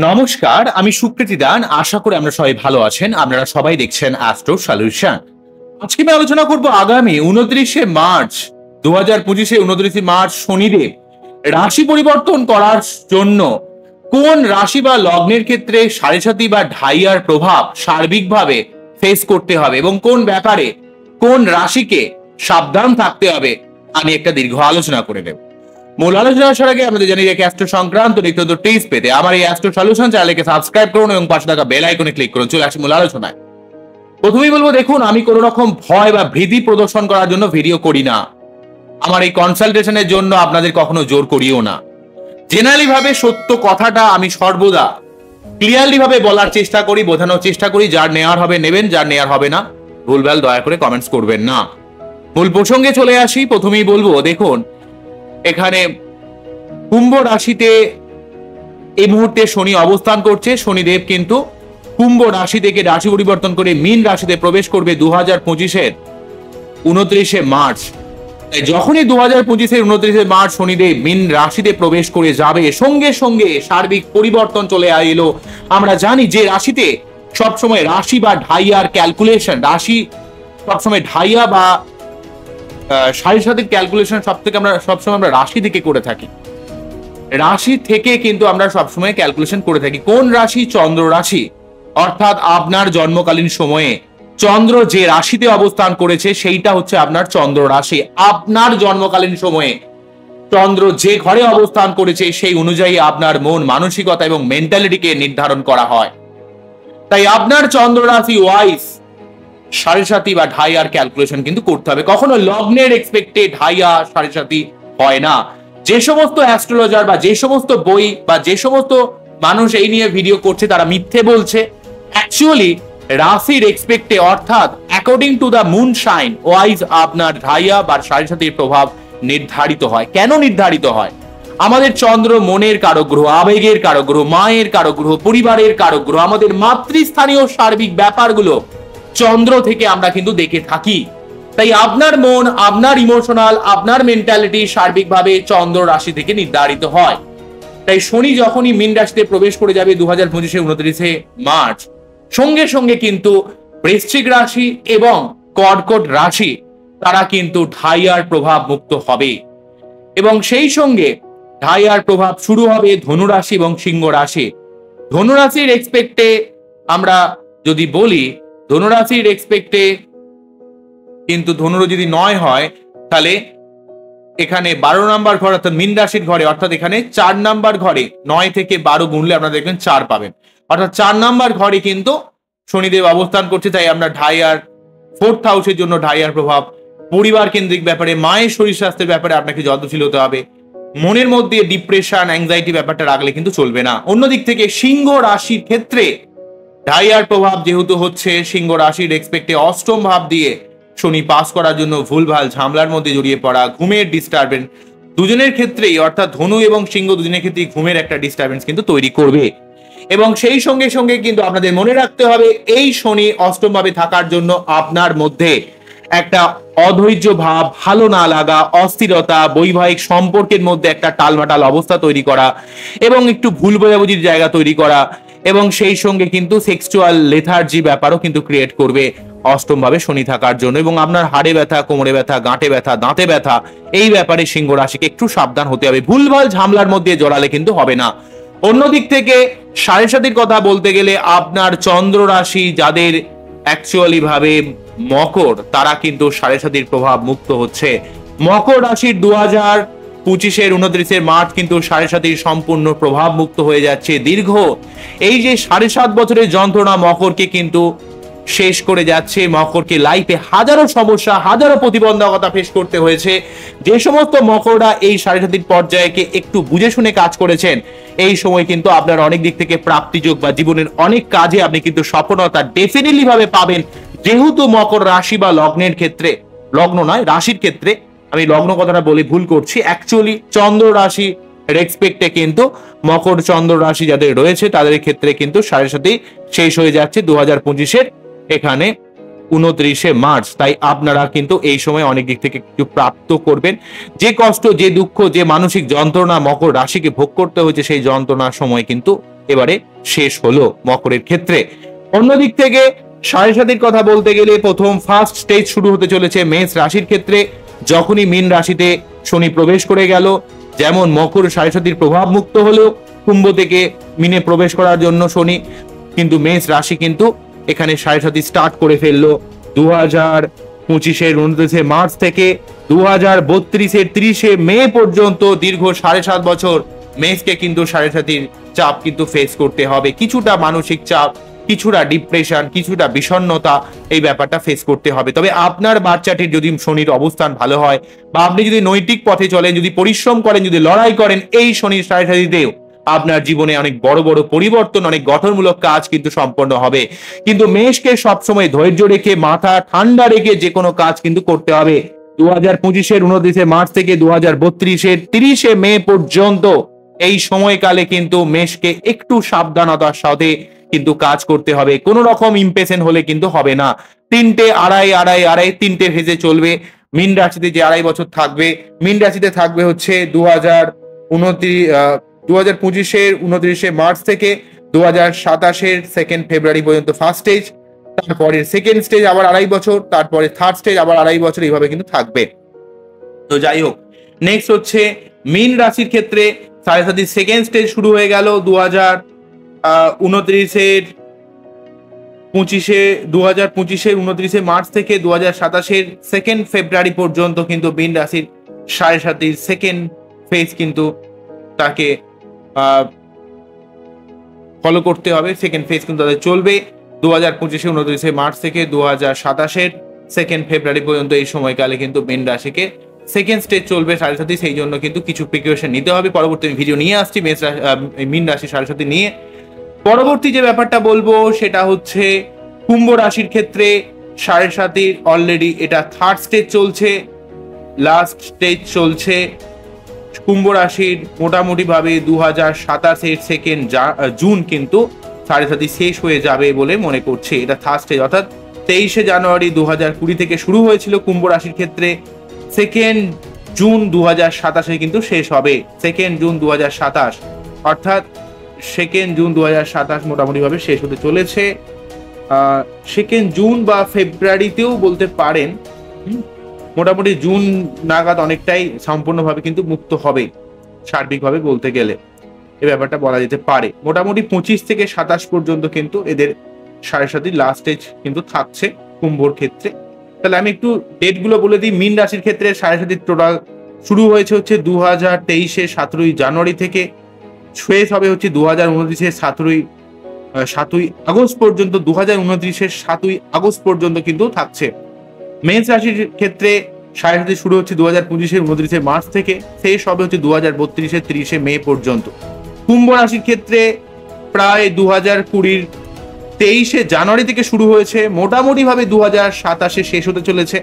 নমস্কার, আমি সুকৃতি দান। আশা করি আমরা সবাই ভালো আছেন। আপনারা সবাই দেখছেন অ্যাস্ট্রো সলিউশন। আজকে আমি আলোচনা করব আগামী 29শে মার্চ 2025 29 মার্চ শনিদেব রাশি পরিবর্তন করার জন্য কোন রাশি বা লগ্নের ক্ষেত্রে সাড়ে সাতি বা ঢাইয়ার প্রভাব সার্বিকভাবে ফেস করতে হবে এবং কোন ব্যাপারে কোন রাশিকে সাবধান থাকতে হবে আমি একটা দীর্ঘ আলোচনা করে নেব। মূল আলোচনা আসার আগে আমাদের জানিয়ে রাখি অ্যাস্ট্রো সংক্রান্ত নিত্য টিপস পেতে আমার এই অ্যাস্ট্রো সলিউশন চ্যানেলকে সাবস্ক্রাইব করুন এবং পাশে থাকা বেল আইকনে ক্লিক করুন। চলে আসি মূল আলোচনায়। প্রথমেই বলবো, দেখুন, আমি কোনো রকম ভয় বা ভীতি প্রদর্শন করার জন্য ভিডিও করি না। আমার এই কনসালটেশনের জন্য আপনাদের কখনো জোর করিও না। জেনারেলি ভাবে সত্য কথাটা আমি সর্বদা ক্লিয়ারলি ভাবে বলার চেষ্টা করি, বোঝানোর চেষ্টা করি। যার নেয়ার হবে নেবেন, যার নেয়ার হবে না ভুলভাল দয়া করে কমেন্টস করবেন না। মূল প্রসঙ্গে চলে আসি। প্রথমেই বলবো, দেখুন, এখানে কুম্ভ রাশিতে এই মুহূর্তে শনি অবস্থান করছে। শনিদেব কিন্তু কুম্ভ রাশি থেকে রাশি পরিবর্তন করে মীন রাশিতে প্রবেশ করবে 2025-এর 29শে মার্চ। যখনই 2025-এর 29শে মার্চ শনিদেব মীন রাশিতে প্রবেশ করে যাবে, সঙ্গে সঙ্গে সার্বিক পরিবর্তন চলে এলো। আমরা জানি যে রাশিতে সবসময় রাশি বা ঢাইয়ার ক্যালকুলেশন, রাশি সবসময় ঢাইয়া বা সাড়ে সাতির ক্যালকুলেশন সবসময় আমরা রাশি থেকে করে থাকি। রাশি থেকে কিন্তু আমরা সবসময় ক্যালকুলেশন করে থাকি। কোন রাশি? চন্দ্র রাশি। অর্থাৎ আপনার জন্মকালীন সময়ে চন্দ্র যে রাশিতে অবস্থান করেছে সেইটা হচ্ছে আপনার চন্দ্র রাশি। আপনার জন্মকালীন সময়ে চন্দ্র যে ঘরে অবস্থান করেছে সেই অনুযায়ী আপনার মন মানসিকতা এবং মেন্টালিটিকে নির্ধারণ করা হয়। তাই আপনার চন্দ্র রাশি ওয়াইজ সাড়ে সাতি বা ঢাইয়ার ক্যালকুলেশন কিন্তু করতে হবে। কখনো লগ্নের এক্সপেক্টে ঢাইয়া সাড়ে সাতি হয় না। যে সমস্ত অ্যাস্ট্রোলজার বা যে সমস্ত বই বা যে সমস্ত মানুষ এই নিয়ে ভিডিও করছে তারা মিথ্যে বলছে। অ্যাকচুয়ালি রাশির এক্সপেক্টে, অর্থাৎ according to the moon sign wise আপনার ঢাইয়া বা সাড়ে সাতির প্রভাব নির্ধারিত হয়। কেন নির্ধারিত হয়? আমাদের চন্দ্র মনের কারক গ্রহ, আবেগের কারক গ্রহ, মায়ের কারক গ্রহ, পরিবারের কারক গ্রহ। আমাদের মাতৃস্থানীয় সার্বিক ব্যাপারগুলো চন্দ্র থেকে আমরা কিন্তু দেখে থাকি। তাই আপনার মন, আপনার ইমোশনাল, আপনার মেন্টালিটি সার্বিকভাবে চন্দ্র রাশি থেকে নির্ধারিত হয়। তাই শনি যখনই মীন রাশিতে প্রবেশ করে যাবে 2025-এর 29শে মার্চ, সঙ্গে সঙ্গে কিন্তু বৃশ্চিক রাশি এবং কর্কট রাশি তারা কিন্তু ঢাইয়ার প্রভাব মুক্ত হবে এবং সেই সঙ্গে ঢাইয়ার প্রভাব শুরু হবে ধনু রাশি এবং সিংহ রাশি। ধনু রাশির এক্সপেক্টে আমরা যদি বলি, ধনু রাশির এক্সপেক্টে কিন্তু ধনুর যদি 9 হয় তাহলে এখানে 12 নাম্বার ঘর অর্থাৎ মীন রাশির ঘরে, অর্থাৎ এখানে 4 নাম্বার ঘরে 9 থেকে 12 গুনলে আপনারা দেখবেন 4 পাবেন। অর্থাৎ 4 নাম্বার ঘরে কিন্তু শনিদেব অবস্থান করছে। তাই আমরা ঢাইয়ার 4th হাউসের জন্য ঢাইয়ার প্রভাব, পরিবার কেন্দ্রিক ব্যাপারে, মায়ের শরীর স্বাস্থ্যের ব্যাপারে আপনাকে যত্নশীল হতে হবে। মনের মধ্যে ডিপ্রেশন, অ্যাংজাইটি ব্যাপারটা রাখলে কিন্তু চলবে না। অন্যদিক থেকে সিংহ রাশির ক্ষেত্রে ঢাইয়ার প্রভাব যেহেতু হচ্ছে, সিংহ রাশির এক্সপেক্টে অষ্টম ভাব দিয়ে শনি পাস করার জন্য ভুলভাল ঝামেলার মধ্যে জড়িয়ে পড়া, ঘুমের ডিস্টারবেন্স দুজনের ক্ষেত্রেই, অর্থাৎ ধনু এবং সিংহ দুজনের ক্ষেত্রেই ঘুমের একটা ডিস্টারবেন্স কিন্তু তৈরি করবে। এবং সেই সঙ্গে সঙ্গে কিন্তু আপনাদের মনে রাখতে হবে, এই শনি অষ্টম ভাবে থাকার জন্য আপনার মধ্যে একটা অধৈর্য ভাব, ভালো না লাগা, অস্থিরতা, বৈবাহিক সম্পর্কের মধ্যে একটা টালমাটাল অবস্থা তৈরি করা এবং একটু ভুল বোঝাবুঝির জায়গা তৈরি করা এবং সেই সঙ্গে কিন্তু সেক্সুয়াল লেথার্জি ব্যাপারও কিন্তু ক্রিয়েট করবে অষ্টম ভাবে শনি থাকার জন্য। এবং আপনার হাড়ে ব্যথা, কোমরে ব্যথা, গাঁটে ব্যথা, দাঁতে ব্যথা, এই ব্যাপারে সিংহ রাশিকে একটু সাবধান হতে হবে। ভুলভাল ঝামেলার মধ্যে জড়ালে কিন্তু হবে না। অন্যদিক থেকে সাড়ে সাতির কথা বলতে গেলে আপনার চন্দ্র রাশি যাদের অ্যাকচুয়ালি ভাবে মকর, তারা কিন্তু সাড়ে সাতির প্রভাব মুক্ত হচ্ছে। মকর রাশির 2025-এর 29শে মার্চ কিন্তু সাড়ে সাতির সম্পূর্ণ প্রভাব মুক্ত হয়ে যাচ্ছে। দীর্ঘ এই যে 7.5 বছরের যন্ত্রণা মকরকে কিন্তু শেষ করে যাচ্ছে। মকরকে লাইফে হাজারো সমস্যা, হাজারো প্রতিবন্ধকতা ফেস করতে হয়েছে। যে সমস্ত মকররা এই সাড়ে সাতির পর্যায়কে একটু বুঝে শুনে কাজ করেছেন, এই সময় কিন্তু আপনার অনেক দিক থেকে প্রাপ্তিযোগ বা জীবনের অনেক কাজে আপনি কিন্তু সফলতা ডেফিনেটলি ভাবে পাবেন। যেহেতু মকর রাশি বা লগ্নের ক্ষেত্রে, লগ্ন নয় রাশির ক্ষেত্রে, আমি লগ্ন কথাটা বলে ভুল করছি, অ্যাকচুয়ালি চন্দ্র রাশি রেসপেক্টে কিন্তু মকর চন্দ্র রাশি যাদের রয়েছে তাদের ক্ষেত্রে কিন্তু সাড়ে সাতি শেষ হয়ে যাচ্ছে 2025-এর এখানে 29শে মার্চ। তাই আপনারা কিন্তু এই সময় অনেক দিক থেকে কিছু প্রাপ্ত করবেন। যে কষ্ট, যে দুঃখ, যে মানসিক যন্ত্রণা মকর রাশিকে ভোগ করতে হয়েছে সেই যন্ত্রণার সময় কিন্তু এবারে শেষ হলো মকরের ক্ষেত্রে। অন্যদিক থেকে সাড়ে সাতির কথা বলতে গেলে প্রথম ফার্স্ট স্টেজ শুরু হতে চলেছে মেষ রাশির ক্ষেত্রে। যখনই মীন রাশিতে শনি প্রবেশ করে গেল, যেমন মকর সাড়ে সাতির প্রভাব মুক্ত হলো, কুম্ভ থেকে মিনে প্রবেশ করার জন্য শনি, কিন্তু মেষ রাশি কিন্তু এখানে সাড়ে সাতি স্টার্ট করে ফেললো 2025-এর 29 মার্চ থেকে 2032-এর 30 মে পর্যন্ত দীর্ঘ 7.5 বছর মেষকে কিন্তু সাড়ে সাতির চাপ কিন্তু ফেস করতে হবে। কিছুটা মানসিক চাপ, কিছুটা ডিপ্রেশন, কিছুটা বিষণ্ণতা, এই ব্যাপারটা ফেস করতে হবে। তবে আপনার বাচ্চাটির যদি শনির অবস্থান ভালো হয় বা আপনি যদি নৈতিক পথে চলেন, যদি পরিশ্রম করেন, যদি লড়াই করেন, এই শনির সাড়ে সাতিতেও আপনার জীবনে অনেক বড় বড় পরিবর্তন, অনেক গঠনমূলক কাজ কিন্তু সম্পন্ন হবে। কিন্তু মেষকে সবসময় ধৈর্য রেখে, মাথা ঠান্ডা রেখে যে কোনো কাজ কিন্তু করতে হবে। 2025-এর 29 মার্চ থেকে 2032-এর 30 মে পর্যন্ত এই সময়কালে কিন্তু মেষকে একটু সাবধানতার সাথে কিন্তু কাজ করতে হবে। কোন রকম ইমপেশন হলে কিন্তু হবে না। তিনটে ফেজে চলবে। মীন রাশিতে যে 2.5 বছর থাকবে, মীন রাশিতে থাকবে হচ্ছে 2025-এর 29 মার্চ থেকে 2027-এর 2 ফেব্রুয়ারি পর্যন্ত ফার্স্ট স্টেজ, তারপরে সেকেন্ড স্টেজ আবার 2.5 বছর, তারপরে থার্ড স্টেজ আবার 2.5 বছর, এইভাবে কিন্তু থাকবে। তো যাই হোক, নেক্সট হচ্ছে মীন রাশির ক্ষেত্রে সাড়ে সাতির সেকেন্ড স্টেজ শুরু হয়ে গেল 2025-এর 29 মার্চ থেকে 2027-এর 2 ফেব্রুয়ারি পর্যন্ত কিন্তু মীন রাশির সাড়ে সাতির সেকেন্ড ফেজ কিন্তু তাকে ফলো করতে হবে। সেকেন্ড ফেজ কিন্তু তাদের চলবে 2025-এর 29 মার্চ থেকে 2027-এর 2 ফেব্রুয়ারি পর্যন্ত। এই সময়কালে কিন্তু মীন রাশিকে সেকেন্ড স্টেজ চলবে সাড়ে সাতি, সেই জন্য কিন্তু কিছু প্রিকশন নিতে হবে। পরবর্তী ভিডিও নিয়ে আসছি মীন রাশি সাড়ে সাতি নিয়ে। পরবর্তী যে ব্যাপারটা বলবো সেটা হচ্ছে কুম্ভ রাশির ক্ষেত্রে সাড়ে সাতির অলরেডি এটা থার্ড স্টেজ চলছে, লাস্ট স্টেজ চলছে। কুম্ভ রাশির মোটামুটি ভাবে 2027-এর 2 জুন কিন্তু সাড়ে সাতি শেষ হয়ে যাবে বলে মনে করছে। এটা থার্ড স্টেজ, অর্থাৎ 23 জানুয়ারি 2020 থেকে শুরু হয়েছিল কুম্ভ রাশির ক্ষেত্রে। 2 জুন 2027-এ কিন্তু শেষ হবে। 2 জুন 2027, অর্থাৎ 2 জুন 2027 মোটামুটি ভাবে শেষ হতে চলেছে। 2 জুন বা ফেব্রুয়ারিতেও বলতে পারেন। মোটামুটি জুন নাগাদ অনেকটাই সম্পূর্ণভাবে কিন্তু মুক্ত হবে, সার্বিকভাবে বলতে গেলে এই ব্যাপারটা বলা যেতে পারে। মোটামুটি 25 থেকে 27 পর্যন্ত কিন্তু এদের সাড়ে সাতির লাস্ট স্টেজ কিন্তু থাকছে কুম্ভর ক্ষেত্রে। তাহলে আমি একটু ডেট গুলো বলে দিই। মীন রাশির ক্ষেত্রে সাড়ে সাতির টোটাল শুরু হয়েছে হচ্ছে 2023-এর 17 জানুয়ারি থেকে, শেষ হবে হচ্ছে 2029-এর 7 আগস্ট পর্যন্ত। 2029-এর 7 আগস্ট পর্যন্ত কিন্তু থাকছে। মেষ রাশির ক্ষেত্রে সাড়ে সাতি শুরু হচ্ছে 2025-এর 29 মার্চ থেকে, শেষ হবে হচ্ছে 2032-এর 30 মে পর্যন্ত। কুম্ভ রাশির ক্ষেত্রে প্রায় 2020-এর 23 জানুয়ারি থেকে শুরু হয়েছে, মোটামুটি ভাবে 2027-এ শেষ হতে চলেছে।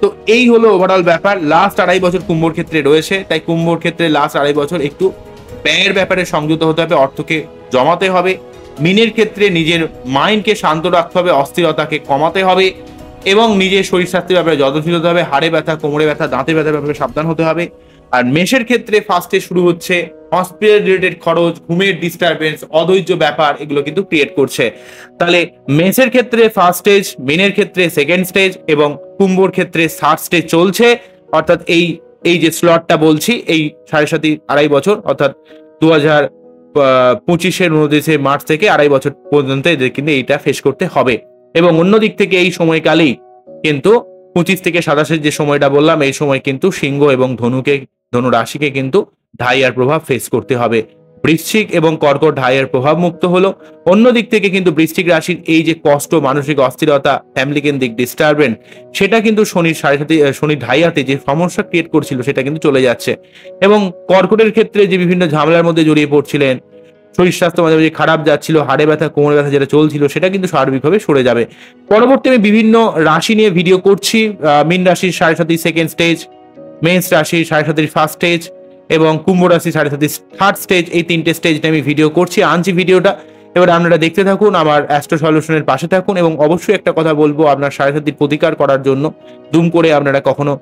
তো এই হলো ওভারঅল ব্যাপার। লাস্ট 2.5 বছর কুম্ভর ক্ষেত্রে রয়েছে, তাই কুম্ভর ক্ষেত্রে লাস্ট 2.5 বছর একটু ব্যয়ের ব্যাপারে সংযত হতে হবে, অর্থকে জমাতে হবে। মিনের ক্ষেত্রে নিজের মাইন্ডকে শান্ত রাখতে হবে, অস্থিরতাকে কমাতে হবে এবং নিজের শরীর স্বাস্থ্যের ব্যাপারে যত্নশীল হতে হবে। হাড়ে ব্যথা, কোমরে ব্যথা, দাঁতের ব্যথার ব্যাপারে সাবধান হতে হবে। আর মেষের ক্ষেত্রে ফার্স্টে শুরু হচ্ছে হসপিটাল রিলেটেড খরচ, ঘুমের ডিস্টারবেন্স, অধৈর্য ব্যাপার, এগুলো কিন্তু ক্রিয়েট করছে। তাহলে মেষের ক্ষেত্রে ফার্স্ট স্টেজ, মিনের ক্ষেত্রে সেকেন্ড স্টেজ এবং কুম্ভর ক্ষেত্রে থার্ড স্টেজ চলছে। অর্থাৎ এই যে স্লটটা বলছি, এই সাড়ে সাতি 2.5 বছর, অর্থাৎ 2025-এর 29 মার্চ থেকে 2.5 বছর পর্যন্ত এদের কিন্তু এইটা ফেস করতে হবে। এবং অন্যদিক থেকে এই সময়কালেই কিন্তু 25 থেকে 27-এর যে সময়টা বললাম, এই সময় কিন্তু সিংহ এবং ধনু রাশিকে কিন্তু ঢাইয়ার প্রভাব ফেস করতে হবে। বৃশ্চিক এবং কর্কট ঢাইয়ার প্রভাব মুক্ত হলো। অন্যদিক থেকে কিন্তু বৃশ্চিক রাশির এই যে কষ্ট, মানসিক অস্থিরতা, ফ্যামিলি কেন্দ্রিক ডিস্টারবেন্স, সেটা কিন্তু শনির ঢাইয়াতে যে সমস্যা ক্রিয়েট করছিল সেটা কিন্তু চলে যাচ্ছে। এবং কর্কটের ক্ষেত্রে যে বিভিন্ন ঝামেলার মধ্যে জড়িয়ে পড়ছিলেন, শরীর স্বাস্থ্য মাঝে মাঝে খারাপ যাচ্ছিল, হাড়ে ব্যথা, কোমরে ব্যথা যেটা চলছিল, সেটা কিন্তু সার্বিকভাবে সরে যাবে। পরবর্তী আমি বিভিন্ন রাশি নিয়ে ভিডিও করছি। মীন রাশির সাড়ে সাতি সেকেন্ড স্টেজ, মেষ রাশির সাড়ে সাতির ফার্স্ট স্টেজ এবং কুম্ভ রাশির সাড়ে সাতির থার্ড স্টেজ, এই 3টে স্টেজ নিয়ে আমি ভিডিও করছি, আনছি ভিডিওটা। এবার আপনারা দেখতে থাকুন, আমার অ্যাস্ট্রো সলিউশনের পাশে থাকুন। এবং অবশ্যই একটা কথা বলবো, আপনার সাড়ে সাতির প্রতিকার করার জন্য দুম করে আপনারা কখনো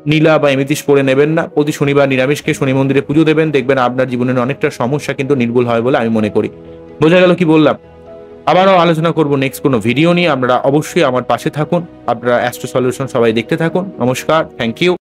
নীলা বা এমিতিস পরে নেবেন না। প্রতি শনিবার নিরামিষকে শনি মন্দিরে পুজো দেবেন, দেখবেন আপনার জীবনের অনেকটা সমস্যা কিন্তু নির্মূল হয় বলে আমি মনে করি। বোঝা গেল কি বললাম? আবারও আলোচনা করব নেক্সট কোনো ভিডিও নিয়ে। আপনারা অবশ্যই আমার পাশে থাকুন। আপনারা অ্যাস্ট্রো সলিউশন সবাই দেখতে থাকুন। নমস্কার, থ্যাংক ইউ।